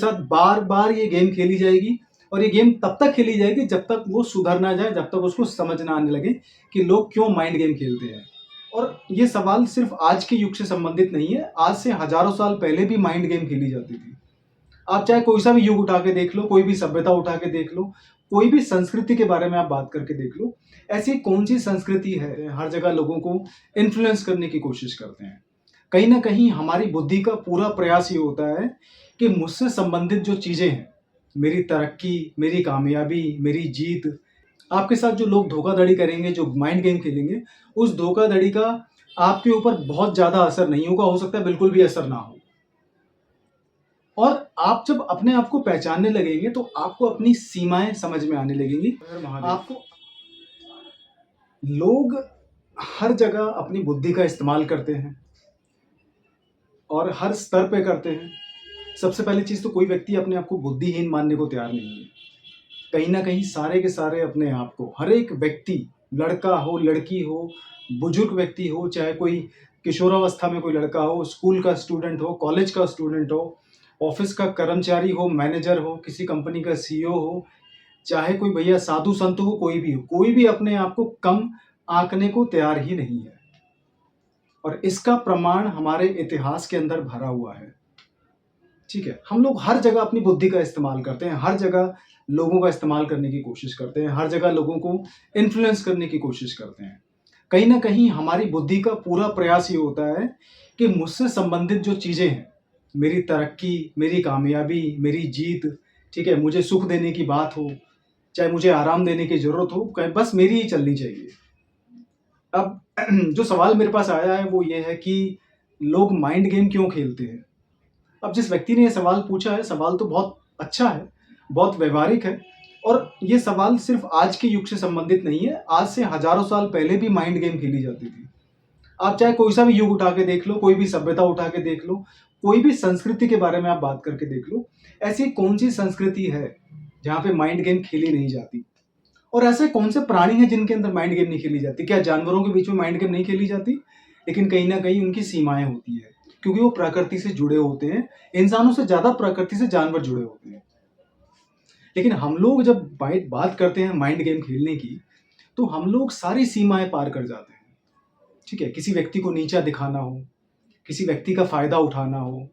साथ बार-बार ये गेम खेली जाएगी और ये गेम तब तक खेली जाएगी जब तक वो सुधर ना जाए, जब तक उसको समझ ना आने लगे कि लोग क्यों माइंड गेम खेलते हैं। और ये सवाल सिर्फ आज के युग से संबंधित नहीं है, आज से हज़ारों साल पहले भी माइंड गेम खेली जाती थी। आप चाहे कोई सा भी युग उठा के देख लो, कोई भी सभ्यता उठा के देख लो, कोई भी संस्कृति के बारे में आप बात करके देख लो, ऐसी कौन-सी संस्कृति है, हर जगह लोगों को इन्फ्लुएंस करने की कोशिश करते हैं। कहीं न कहीं हमारी बुद्धि का पूरा प्रयास ये होता है कि मुझसे संबंधित जो चीज़ें हैं, मेरी तरक्की, मेरी कामयाबी, मेरी जीत, आपके साथ जो लोग धोखाधड़ी करेंगे, जो माइंड गेम खेलेंगे, उस धोखाधड़ी का आपके ऊपर बहुत ज़्यादा असर नहीं होगा, हो सकता है बिल्कुल भी असर ना हो। और आप जब अपने आप को पहचानने लगेंगे तो आपको अपनी सीमाएँ समझ में आने लगेंगी। आपको लोग हर जगह अपनी बुद्धि का इस्तेमाल करते हैं और हर स्तर पे करते हैं। सबसे पहली चीज़ तो कोई व्यक्ति अपने आप को बुद्धिहीन मानने को तैयार नहीं है। कहीं न कहीं सारे के सारे अपने आप को, हर एक व्यक्ति, लड़का हो, लड़की हो, बुजुर्ग व्यक्ति हो, चाहे कोई किशोरावस्था में कोई लड़का हो, स्कूल का स्टूडेंट हो, कॉलेज का स्टूडेंट हो, ऑफ़िस का कर्मचारी हो, मैनेजर हो, किसी कंपनी का सीईओ हो, चाहे कोई भैया साधु संत हो, कोई भी अपने आप को कम आँकने को तैयार ही नहीं है। और इसका प्रमाण हमारे इतिहास के अंदर भरा हुआ है। ठीक है? हम लोग हर जगह अपनी बुद्धि का इस्तेमाल करते हैं, हर जगह लोगों का इस्तेमाल करने की कोशिश करते हैं, हर जगह लोगों को इन्फ्लुएंस करने की कोशिश करते हैं। कहीं न कहीं हमारी बुद्धि का पूरा प्रयास ये होता है कि मुझसे संबंधित जो चीज़ें हैं, मेरी तरक्की, मेरी कामयाबी, मेरी जीत, ठीक है? मुझे सुख देने की बात हो, चाहे मुझे आराम देने की ज़रूरत हो, क बस मेरी ही चलनी चाहिए। अब जो सवाल मेरे पास आया है वो ये है कि लोग माइंड गेम क्यों खेलते हैं? अब जिस व्यक्ति ने ये सवाल पूछा है, सवाल तो बहुत अच्छा है, बहुत व्यावहारिक है और ये सवाल सिर्फ़ आज के युग से संबंधित नहीं है, आज से हज़ारों साल पहले भी माइंड गेम खेली जाती थी। आप चाहे कोई सा भी युग उठा के देख लो, कोई भी सभ्यता उठा के देख लो, कोई भी संस्कृति के बारे में आप बात करके देख लो, ऐसी कौन-सी संस्कृति है, जहाँ पे माइंड गेम खेली नहीं जाती? और ऐसे कौन से प्राणी हैं जिनके अंदर माइंड गेम नहीं खेली जाती? क्या जानवरों के बीच में माइंड गेम नहीं खेली जाती? लेकिन कहीं न कहीं उनकी सीमाएँ होती हैं, क्योंकि वो प्रकृति से जुड़े होते हैं, इंसानों से ज़्यादा प्रकृति से जानवर जुड़े होते हैं। लेकिन हम लोग जब बात करते हैं माइंड गेम खेलने की, तो हम लोग सारी सीमाएँ पार कर जाते हैं। ठीक है? किसी व्यक्ति को नीचा दिखाना हो, किसी व्यक्ति का फ़ायदा उठाना हो,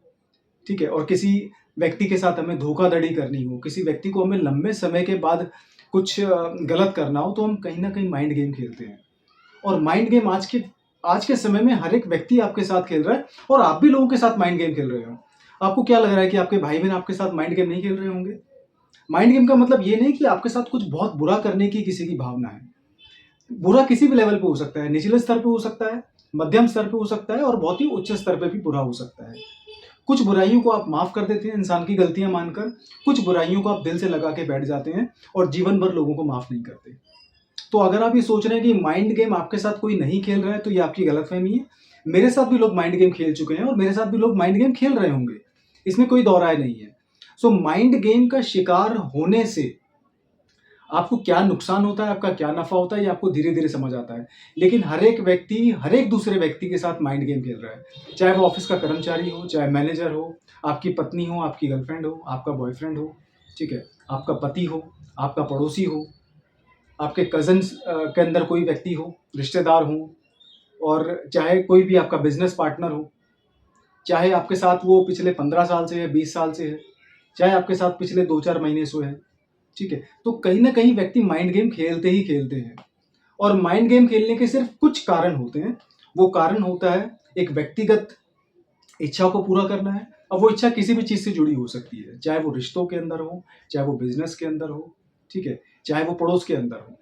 ठीक है? और किसी व्यक्ति के साथ हमें धोखाधड़ी करनी हो, किसी व्यक्ति को हमें लंबे समय के बाद कुछ गलत करना हो, तो हम कहीं न कहीं माइंड गेम खेलते हैं। और माइंड गेम आज के समय में हर एक व्यक्ति आपके साथ खेल रहा है और आप भी लोगों के साथ माइंड गेम खेल रहे हो। आपको क्या लग रहा है कि आपके भाई-बहन आपके साथ माइंड गेम नहीं खेल रहे होंगे? माइंड गेम का मतलब ये नहीं कि आपके साथ कुछ बहुत बुरा करने की किसी की भावना है। बुरा किसी भी लेवल पे हो सकता है, निचले स्तर पे हो सकता है, मध्यम स्तर पे हो सकता है और बहुत ही उच्च स्तर पे भी बुरा हो सकता है। कुछ बुराइयों को आप माफ़ कर देते हैं इंसान की गलतियाँ मानकर, कुछ बुराइयों को आप दिल से लगा के बैठ जाते हैं और जीवन भर लोगों को माफ़ नहीं करते। तो अगर आप ये सोच रहे हैं कि माइंड गेम आपके साथ कोई नहीं खेल रहा है, तो ये आपकी गलतफ़हमी है। मेरे साथ भी लोग माइंड गेम खेल चुके हैं और मेरे साथ भी लोग माइंड गेम खेल रहे होंगे। इसमें कोई दो राय नहीं है। सो माइंड गेम का शिकार होने से आपको क्या नुकसान होता है, आपका क्या नफ़ा होता है, ये आपको धीरे-धीरे समझ आता है। लेकिन हर एक व्यक्ति, हर एक दूसरे व्यक्ति के साथ माइंड गेम खेल रहा है। चाहे वो ऑफ़िस का कर्मचारी हो, चाहे मैनेजर हो, आपकी पत्नी हो, आपकी गर्लफ्रेंड हो, आपका बॉयफ्रेंड हो, ठीक है? आपका पति हो, आपका पड़ोसी हो, आपके कज़िन्स के अंदर कोई व्यक्ति हो, रिश्तेदार हों और चाहे कोई भी आपका बिज़नेस पार्टनर हो, चाहे आपके साथ वो पिछले 15 साल से है, 20 साल से है, चाहे आपके साथ पिछले 2-4 महीने से है, ठीक है? तो कहीं न कहीं व्यक्ति माइंड गेम खेलते ही खेलते हैं और माइंड गेम खेलने के सिर्फ़ कुछ कारण होते हैं। वो कारण होता है एक व्यक्तिगत इच्छा को पूरा करना है। अब वो इच्छा किसी भी चीज़ से जुड़ी हो सकती है, चाहे वो रिश्तों के अंदर हो, चाहे वो बिज़नेस के अंदर हो, ठीक है? चाहे वो पड़ोस के अंदर हो।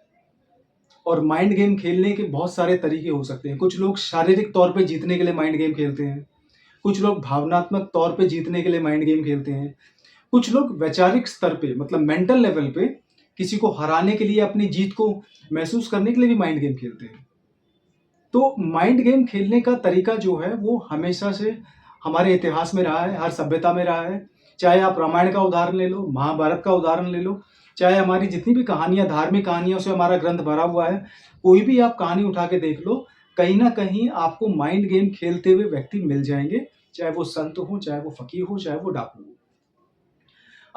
और माइंड गेम खेलने के बहुत सारे तरीके हो सकते हैं। कुछ लोग शारीरिक तौर पे जीतने के लिए माइंड गेम खेलते हैं। कुछ लोग भावनात्मक तौर पे जीतने के लिए माइंड गेम खेलते हैं। कुछ लोग वैचारिक स्तर पे मतलब मेंटल लेवल पे किसी को हराने के लिए, अपनी जीत को महसूस करने के लिए भी माइंड गेम खेलते हैं। तो माइंड गेम खेलने का तरीका जो है वो हमेशा से हमारे इतिहास में रहा है, हर सभ्यता में रहा है। चाहे आप रामायण का उदाहरण ले लो, महाभारत का उदाहरण ले लो, चाहे हमारी जितनी भी कहानियाँ, धार्मिक कहानियों से हमारा ग्रंथ भरा हुआ है, कोई भी आप कहानी उठा के देख लो, कहीं न कहीं आपको माइंड गेम खेलते हुए व्यक्ति मिल जाएँगे, चाहे वो संत हो, चाहे वो फ़कीर हो, चाहे वो डाकू हो।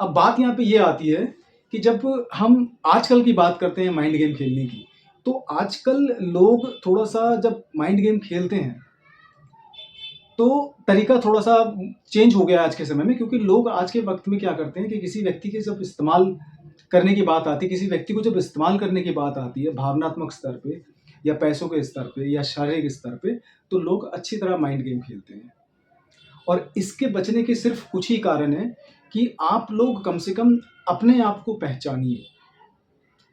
अब बात यहाँ पे ये आती है कि जब हम आजकल की बात करते हैं माइंड गेम खेलने की, तो आजकल लोग थोड़ा-सा जब माइंड गेम खेलते हैं, तो तरीका थोड़ा-सा चेंज हो गया है आज के समय में, क्योंकि लोग आज के वक़्त में क्या करते हैं कि किसी व्यक्ति के जब इस्तेमाल करने की बात आती है, किसी व्यक्ति को जब इस्तेमाल करने की बात आती है भावनात्मक स्तर पे या पैसों के स्तर पे या शारीरिक स्तर पे, तो लोग अच्छी तरह माइंड गेम खेलते हैं। और इसके बचने के सिर्फ़ कुछ ही कारण हैं कि आप लोग कम से कम अपने आप को पहचानिए।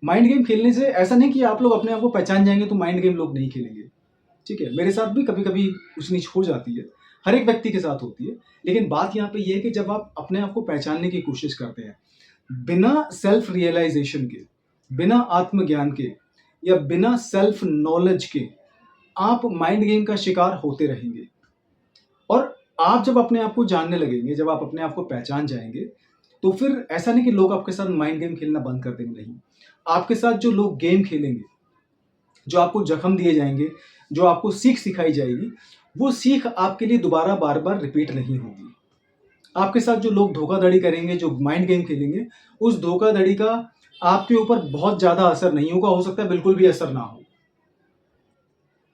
माइंड गेम खेलने से ऐसा नहीं कि आप लोग अपने आप को पहचान जाएँगे तो माइंड गेम लोग नहीं खेलेंगे, ठीक है? मेरे साथ भी कभी-कभी ऊँच-नीच हो जाती है, हर एक व्यक्ति के साथ होती है। लेकिन बात यहाँ पे ये है कि जब आप अपने आप को पहचानने की कोशिश करते हैं, बिना सेल्फ रियलाइज़ेशन के, बिना आत्मज्ञान के या बिना सेल्फ नॉलेज के, आप माइंड गेम का शिकार होते रहेंगे। और आप जब अपने आप को जानने लगेंगे, जब आप अपने आप को पहचान जाएँगे, तो फिर ऐसा नहीं कि लोग आपके साथ माइंड गेम खेलना बंद कर देंगे, नहीं। आपके साथ जो लोग गेम खेलेंगे, जो आपको ज़ख्म दिए जाएँगे, जो आपको सीख सिखाई जाएगी, वो सीख आपके लिए दोबारा बार-बार रिपीट नहीं होगी। आपके साथ जो लोग धोखाधड़ी करेंगे, जो माइंड गेम खेलेंगे, उस धोखाधड़ी का आपके ऊपर बहुत ज़्यादा असर नहीं होगा, हो सकता है बिल्कुल भी असर ना हो।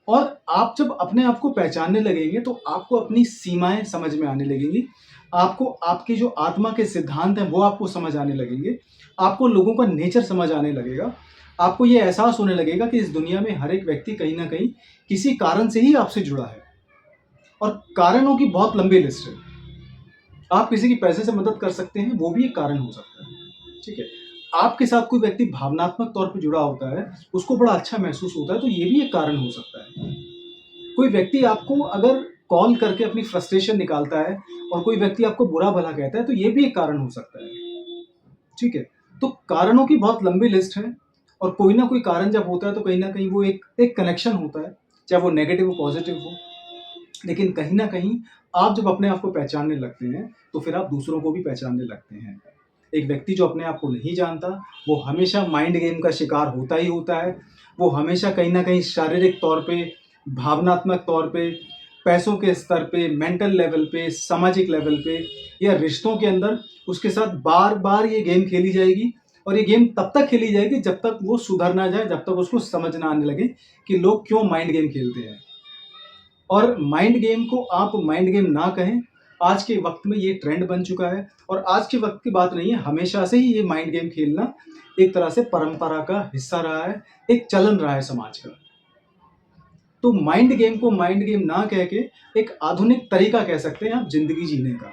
और आप जब अपने आप को पहचानने लगेंगे, तो आपको अपनी सीमाएँ समझ में आने लगेंगी। आपको आपकी जो आत्मा के सिद्धांत हैं, वो आपको समझ आने लगेंगे। आपको लोगों का नेचर समझ आने लगेगा। आपको ये एहसास होने लगेगा कि इस दुनिया में हर एक व्यक्ति कहीं न कहीं किसी कारण से ही आपसे जुड़ा है और कारणों की बहुत लंबी लिस्ट है। आप किसी की पैसे से मदद कर सकते हैं, वो भी एक कारण हो सकता है, ठीक है? आपके साथ कोई व्यक्ति भावनात्मक तौर पे जुड़ा होता है, उसको बड़ा अच्छा महसूस होता है, तो ये भी एक कारण हो सकता है। कोई व्यक्ति आपको अगर कॉल करके अपनी फ्रस्ट्रेशन निकालता है और कोई व्यक्ति आपको बुरा-भला कहता है, तो ये भी एक कारण हो सकता है, ठीक है? तो कारणों की बहुत लंबी लिस्ट है और कोई ना कोई कारण जब होता है, तो कहीं न कहीं वो एक एक कनेक्शन होता है, चाहे वो नेगेटिव हो, पॉज़िटिव हो। लेकिन कहीं न कहीं आप जब अपने आप को पहचानने लगते हैं, तो फिर आप दूसरों को भी पहचानने लगते हैं। एक व्यक्ति जो अपने आप को नहीं जानता, वो हमेशा माइंड गेम का शिकार होता ही होता है। वो हमेशा कहीं न कहीं शारीरिक तौर पे, भावनात्मक तौर पे, पैसों के स्तर पे, मेंटल लेवल पे, सामाजिक लेवल पे या रिश्तों के अंदर उसके साथ बार-बार ये गेम खेली जाएगी और ये गेम तब तक खेली जाएगी जब तक वो सुधर ना जाए, जब तक उसको समझ ना आने लगे कि लोग क्यों माइंड गेम खेलते हैं। और माइंड गेम को आप माइंड गेम ना कहें, आज के वक़्त में ये ट्रेंड बन चुका है और आज के वक़्त की बात नहीं है, हमेशा से ही ये माइंड गेम खेलना एक तरह से परंपरा का हिस्सा रहा है, एक चलन रहा है समाज का। तो माइंड गेम को माइंड गेम ना कह के एक आधुनिक तरीका कह सकते हैं आप ज़िंदगी जीने का।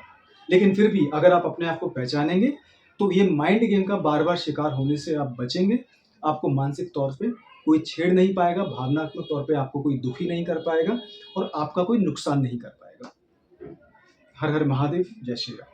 लेकिन फिर भी अगर आप अपने आप को पहचानेंगे, तो ये माइंड गेम का बार-बार शिकार होने से आप बचेंगे। आपको मानसिक तौर पे कोई छेड़ नहीं पाएगा, भावनात्मक तौर पे आपको कोई दुखी नहीं कर पाएगा और आपका कोई नुकसान नहीं कर पाएगा। हर हर महादेव, जय श्री राम।